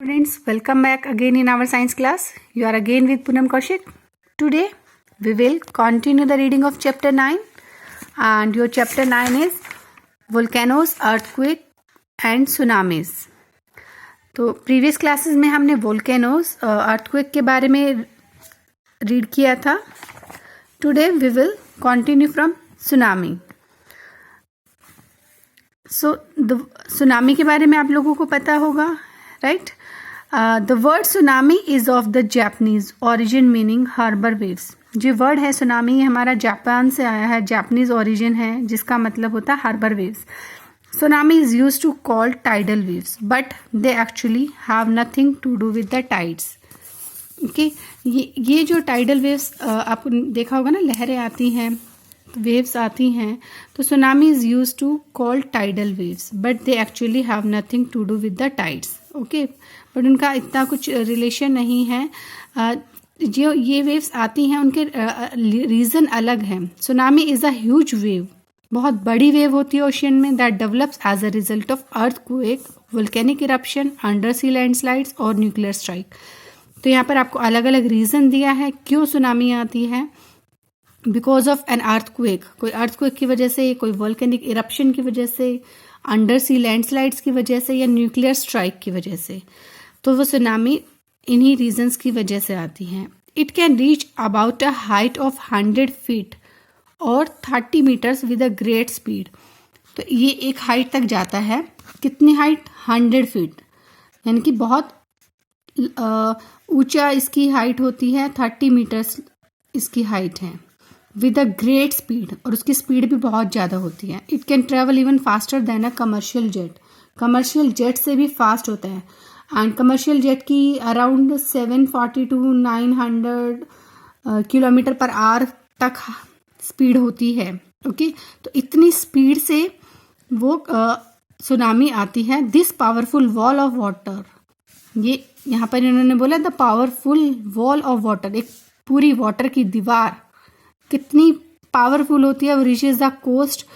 Students, welcome back again in our science class. You are again with Poonam Kaushik. Today we will continue the reading of chapter 9, and your chapter 9 is volcanoes, earthquake and tsunamis. तो previous classes में हमने volcanoes earthquake के बारे में read किया था. Today we will continue from tsunami. So the tsunami के बारे में आप लोगों को पता होगा, right? The word tsunami is of the Japanese origin meaning harbour waves. जो वर्ड है सुनामी ये हमारा जापान से आया है, जापानीज ओरिजिन है जिसका मतलब होता है harbour waves. Tsunami is use to call tidal waves but they actually have nothing to do with the tides. Okay, ये जो टाइडल वेव्स आपको देखा होगा ना, लहरें आती हैं, वेव्स आती हैं, तो tsunami is use to call tidal waves but they actually have nothing to do with the tides. Okay, but उनका इतना कुछ रिलेशन नहीं है. जो ये वेव्स आती हैं उनके रीज़न अलग हैं. Tsunami is a huge wave, बहुत बड़ी वेव होती है ओशियन में, that develops as a result of earthquake, volcanic eruption, under sea landslides और न्यूक्लियर स्ट्राइक. तो यहाँ पर आपको अलग अलग रीज़न दिया है क्यों सुनामी आती है. बिकॉज ऑफ एन अर्थक्वेक, कोई अर्थक्वेक की वजह से, कोई वोल्केनिक इरप्शन की वजह से, अंडर सी लैंडस्लाइड्स की वजह से या न्यूक्लियर स्ट्राइक की वजह से. तो वो सुनामी इन्हीं रीजंस की वजह से आती हैं. It can reach about a height of 100 feet और 30 metres with a great speed. तो ये एक हाइट तक जाता है. कितनी हाइट? 100 फीट, यानी कि बहुत ऊंचा इसकी हाइट होती है. 30 मीटर्स इसकी हाइट है विद अ ग्रेट स्पीड, और उसकी स्पीड भी बहुत ज़्यादा होती है. It can travel even faster than a commercial jet. Commercial jet से भी फास्ट होता है. एंड कमर्शियल जेट की around 740 to 900 kilometre per hour तक स्पीड होती है. ओके, तो इतनी स्पीड से वो सुनामी आती है. This powerful wall of water, ये यहाँ पर इन्होंने बोला the powerful wall of water, एक पूरी वाटर की दीवार कितनी पावरफुल होती है. वो रीचेज द कोस्ट,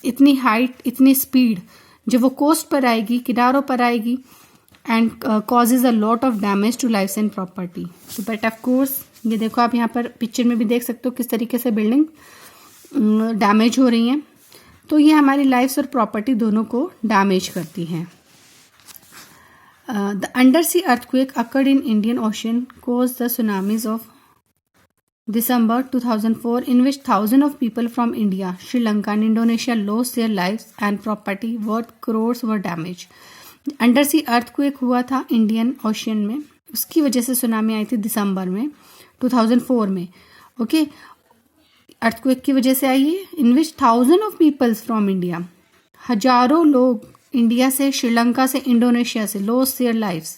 इतनी हाइट, इतनी स्पीड, जब वो कोस्ट पर आएगी, किनारों पर आएगी, and causes a lot of damage to lifes and property. तो बट ऑफ कोर्स ये देखो, आप यहाँ पर पिक्चर में भी देख सकते हो किस तरीके से बिल्डिंग डैमेज हो रही हैं. तो ये हमारी लाइफ्स और प्रॉपर्टी दोनों को डैमेज करती हैं. The under sea earthquake occurred in Indian Ocean cause the tsunamis of December 2004, in which thousands of people from India, Sri Lanka and Indonesia lost their lives and property worth crores were damaged. Under sea earthquake हुआ था Indian ocean में, उसकी वजह से tsunami आई थी दिसंबर में 2004 में. Okay, earthquake की वजह से आई है. इन विच 1000 ऑफ पीपल्स फ्रॉम इंडिया, हजारों लोग इंडिया से, श्रीलंका से, इंडोनेशिया से लॉस्ट देयर लाइव्स.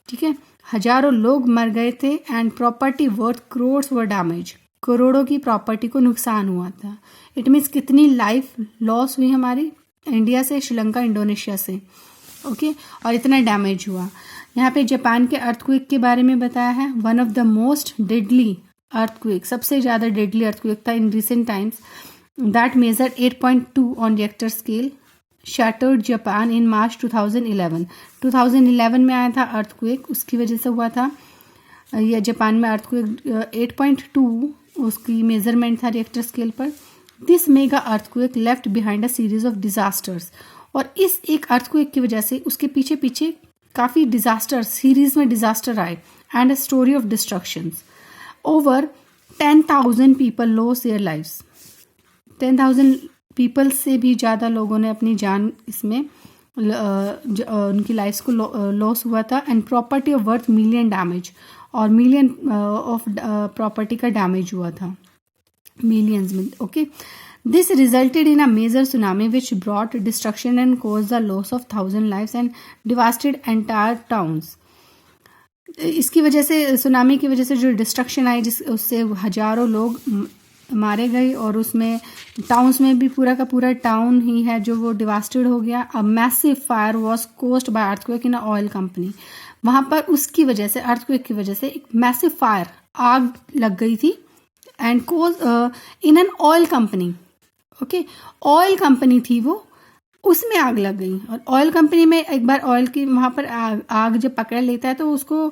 ठीक है, हजारों लोग मर गए थे. And property worth crores were damage, करोड़ों की प्रॉपर्टी को नुकसान हुआ था. इट मीन्स कितनी लाइफ लॉस हुई हमारी इंडिया से, श्रीलंका, इंडोनेशिया से. ओके, और इतना डैमेज हुआ. यहाँ पे जापान के अर्थक्वेक के बारे में बताया है. One of the most deadly earthquake, सबसे ज़्यादा डेडली अर्थक्वेक था in recent times, that major 8.2 on reactor scale, shattered Japan in March 2011. 2011 में आया था अर्थक्वेक, उसकी वजह से हुआ था यह जापान में अर्थक्वेक. 8.2 उसकी मेजरमेंट था रिएक्टर स्केल पर. This mega earthquake left behind a series of disasters, और इस एक अर्थक्वेक की वजह से उसके पीछे पीछे काफ़ी डिजास्टर, सीरीज में डिजास्टर आए, and a story of destructions. Over 10,000 people loss their lives. 10,000 people से भी ज़्यादा लोगों ने अपनी जान इसमें उनकी लाइफ्स को लॉस हुआ था. And property of worth million damage, और मिलियन ऑफ प्रॉपर्टी का डैमेज हुआ था, मिलियंस में. Okay, this resulted in a major tsunami which brought destruction and cause the loss of 1000 lives and devastated entire towns. इसकी वजह से, tsunami की वजह से जो डिस्ट्रक्शन आई, जिस उससे हजारों लोग मारे गए, और उसमें टाउन्स में भी पूरा का पूरा टाउन ही है जो वो डिवास्टेड हो गया. A massive fire was caused by earthquake in a oil company. वहाँ पर उसकी वजह से, अर्थक्वेक की वजह से एक मैसिव फायर, आग लग गई थी, and cause in an oil company. Okay, oil company थी वो, उसमें आग लग गई। और ऑयल कंपनी में एक बार ऑयल की वहाँ पर आग जब पकड़ लेता है तो उसको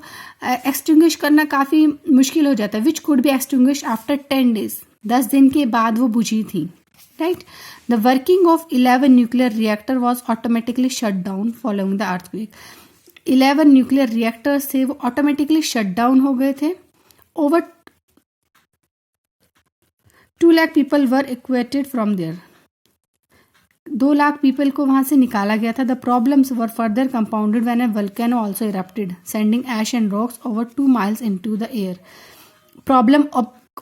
एक्सटिंग्विश करना काफ़ी मुश्किल हो जाता है, which could be extinguish after 10 days, 10 दिन के बाद वो बुझी थी, right. The working of 11 nuclear reactor was automatically shut down following the earthquake. 11 nuclear reactors थे वो ऑटोमेटिकली शट डाउन हो गए थे। Over 2 lakh people were evacuated from there, 2 lakh people को वहां से निकाला गया था। The problems were further compounded when a volcano also erupted sending ash and rocks over 2 miles into the air. Problem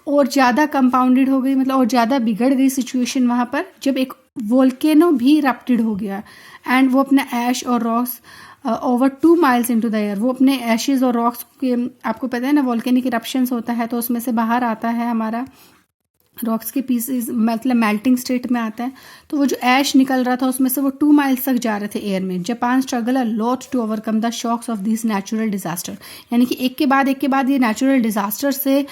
और ज़्यादा कंपाउंडेड हो गई, मतलब और ज़्यादा बिगड़ गई सिचुएशन वहाँ पर जब एक वोल्केनो भी इरप्टेड हो गया एंड वो अपना ऐश और rocks over 2 miles into the air, वो अपने ऐशेज और रॉक्स के, आपको पता है ना वोल्केनिक इरप्शंस होता है तो उसमें से बाहर आता है हमारा रॉक्स के पीसेस, मतलब मेल्टिंग स्टेट में आता है। तो वो जो ऐश निकल रहा था उसमें से वो 2 miles तक जा रहे थे एयर में। Japan struggle a lot to overcome the shocks of this natural disaster, यानी कि एक के बाद ये नेचुरल डिजास्टर से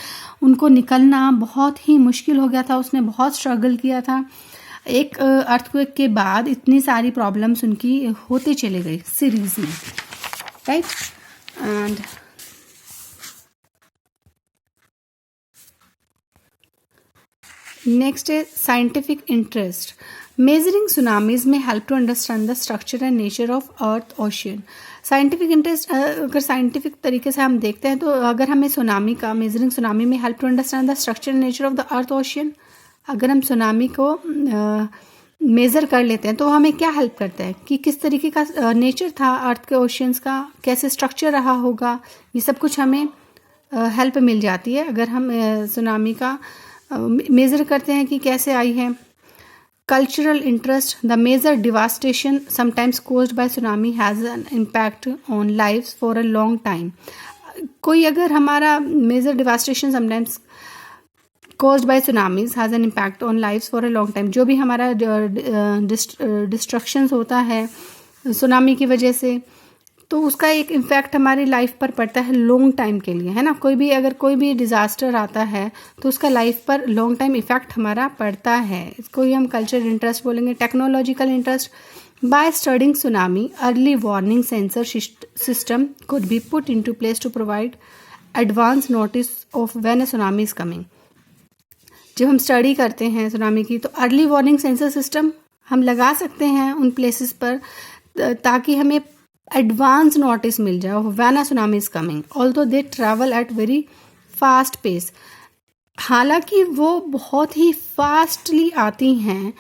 उनको निकलना बहुत ही मुश्किल हो गया था। उसने बहुत स्ट्रगल किया था। एक अर्थक्वेक के बाद इतनी सारी प्रॉब्लम्स उनकी होते चले गए सीरीज में, राइट। एंड नेक्स्ट है साइंटिफिक इंटरेस्ट। मेजरिंग सुनामीज में help to understand the structure and nature of earth ocean. Scientific interest, अगर साइंटिफिक तरीके से हम देखते हैं तो अगर हमें सुनामी का मेजरिंग सुनामी में help to understand the structure and nature of the earth ocean, अगर हम सुनामी को मेज़र कर लेते हैं तो हमें क्या हेल्प करता है कि किस तरीके का नेचर था अर्थ के ओशियंस का, कैसे स्ट्रक्चर रहा होगा, ये सब कुछ हमें हेल्प मिल जाती है अगर हम सुनामी का मेज़र करते हैं कि कैसे आई है। Cultural interest, the major devastation sometimes caused by tsunami has an impact on lives for a long time. कोई अगर हमारा major devastation sometimes caused by tsunamis has an impact on lives for a long time, जो भी हमारा destructions होता है tsunami की वजह से, तो उसका एक इम्पैक्ट हमारी लाइफ पर पड़ता है लॉन्ग टाइम के लिए, है ना। अगर कोई भी डिज़ास्टर आता है तो उसका लाइफ पर लॉन्ग टाइम इफेक्ट हमारा पड़ता है। इसको ही हम कल्चरल इंटरेस्ट बोलेंगे। Technological interest, by studying tsunami early warning sensor system could be put into place to provide advance notice of when a tsunami is coming. जब हम स्टडी करते हैं सुनामी की तो अर्ली वार्निंग सेंसर सिस्टम हम लगा सकते हैं उन प्लेसेस पर ताकि हमें एडवांस नोटिस मिल जाए when a tsunami is coming, although they travel at very fast pace. हालांकि वो बहुत ही फास्टली आती हैं,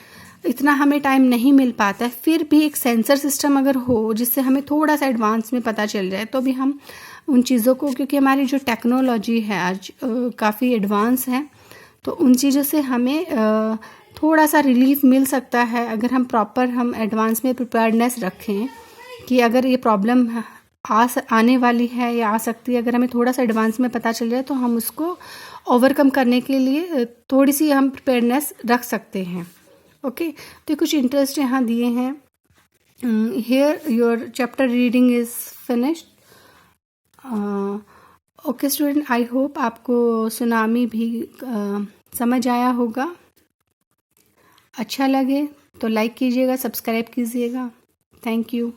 इतना हमें टाइम नहीं मिल पाता है, फिर भी एक सेंसर सिस्टम अगर हो जिससे हमें थोड़ा सा एडवांस में पता चल जाए तो भी हम उन चीज़ों को, क्योंकि हमारी जो टेक्नोलॉजी है आज काफ़ी एडवांस है, तो उन चीज़ों से हमें थोड़ा सा रिलीफ मिल सकता है अगर हम एडवांस में प्रिपेयर्डनेस रखें कि अगर ये प्रॉब्लम आने वाली है या आ सकती है, अगर हमें थोड़ा सा एडवांस में पता चल जाए तो हम उसको ओवरकम करने के लिए थोड़ी सी हम प्रिपेयर्डनेस रख सकते हैं। ओके, तो कुछ इंटरेस्ट यहाँ दिए हैं। Here your chapter reading is finished. Okay student, I hope आपको सुनामी भी समझ आया होगा। अच्छा लगे तो लाइक कीजिएगा, सब्सक्राइब कीजिएगा। Thank you.